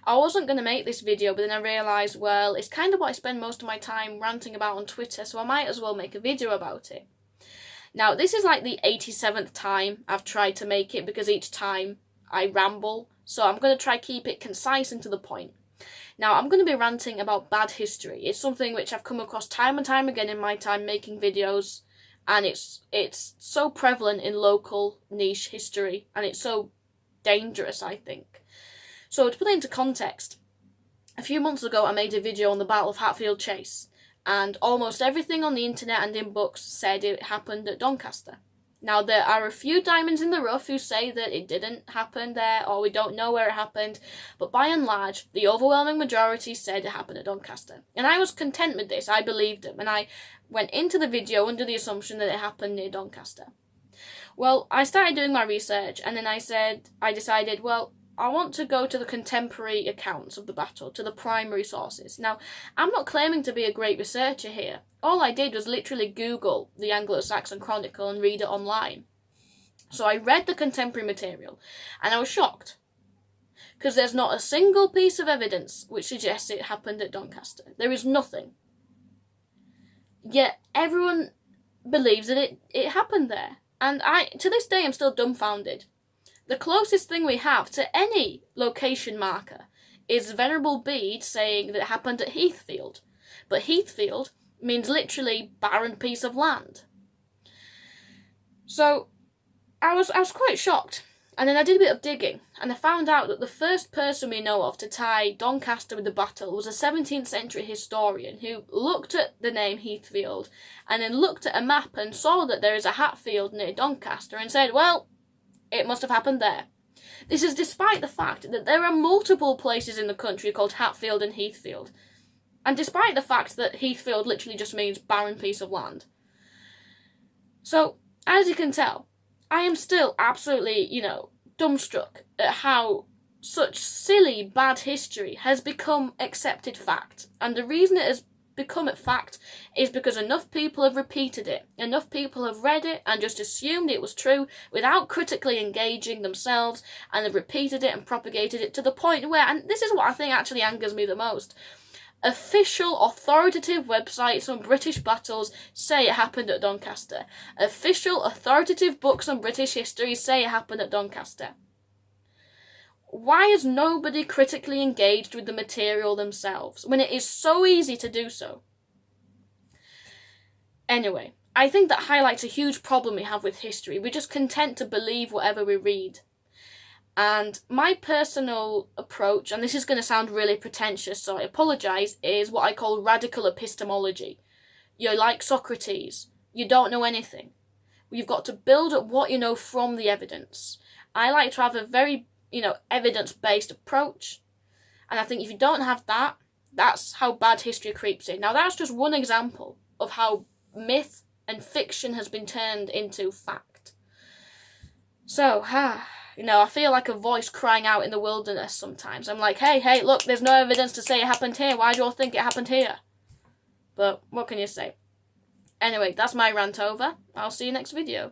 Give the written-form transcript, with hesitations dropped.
I wasn't going to make this video, but then I realised, well, it's kind of what I spend most of my time ranting about on Twitter, so I might as well make a video about it. Now, this is like the 87th time I've tried to make it, because each time I ramble, so I'm going to try keep it concise and to the point. Now, I'm going to be ranting about bad history. It's something which I've come across time and time again in my time making videos, and it's so prevalent in local niche history, and it's so dangerous, I think. So, to put it into context, a few months ago I made a video on the Battle of Hatfield Chase, and almost everything on the internet and in books said it happened at Doncaster. Now, there are a few diamonds in the rough who say that it didn't happen there, or we don't know where it happened, but by and large, the overwhelming majority said it happened at Doncaster. And I was content with this, I believed them, and I went into the video under the assumption that it happened near Doncaster. Well, I started doing my research, and then I decided, well, I want to go to the contemporary accounts of the battle, to the primary sources. Now, I'm not claiming to be a great researcher here. All I did was literally Google the Anglo-Saxon Chronicle and read it online. So I read the contemporary material, and I was shocked, because there's not a single piece of evidence which suggests it happened at Doncaster. There is nothing. Yet everyone believes that it happened there. And to this day, I'm still dumbfounded. The closest thing we have to any location marker is Venerable Bede saying that it happened at Heathfield. But Heathfield means literally barren piece of land. So I was quite shocked. And then I did a bit of digging, and I found out that the first person we know of to tie Doncaster with the battle was a 17th century historian who looked at the name Heathfield and then looked at a map and saw that there is a Hatfield near Doncaster and said, well, it must have happened there. This is despite the fact that there are multiple places in the country called Hatfield and Heathfield, and despite the fact that Heathfield literally just means barren piece of land. So, as you can tell, I am still absolutely, dumbstruck at how such silly bad history has become accepted fact. And the reason it has become a fact is because enough people have repeated it, enough people have read it and just assumed it was true without critically engaging themselves, and have repeated it and propagated it to the point where, and this is what I think actually angers me the most, official authoritative websites on British battles say it happened at Doncaster. Official authoritative books on British history say it happened at Doncaster. Why is nobody critically engaged with the material themselves when it is so easy to do so? Anyway, I think that highlights a huge problem we have with history. We're just content to believe whatever we read. And my personal approach, and this is going to sound really pretentious, so I apologise, is what I call radical epistemology. You're like Socrates. You don't know anything. You've got to build up what you know from the evidence. I like to have a very evidence-based approach. And I think if you don't have that, that's how bad history creeps in. Now, that's just one example of how myth and fiction has been turned into fact. So, I feel like a voice crying out in the wilderness sometimes. I'm like, hey, look, there's no evidence to say it happened here. Why do you all think it happened here? But what can you say? Anyway, that's my rant over. I'll see you next video.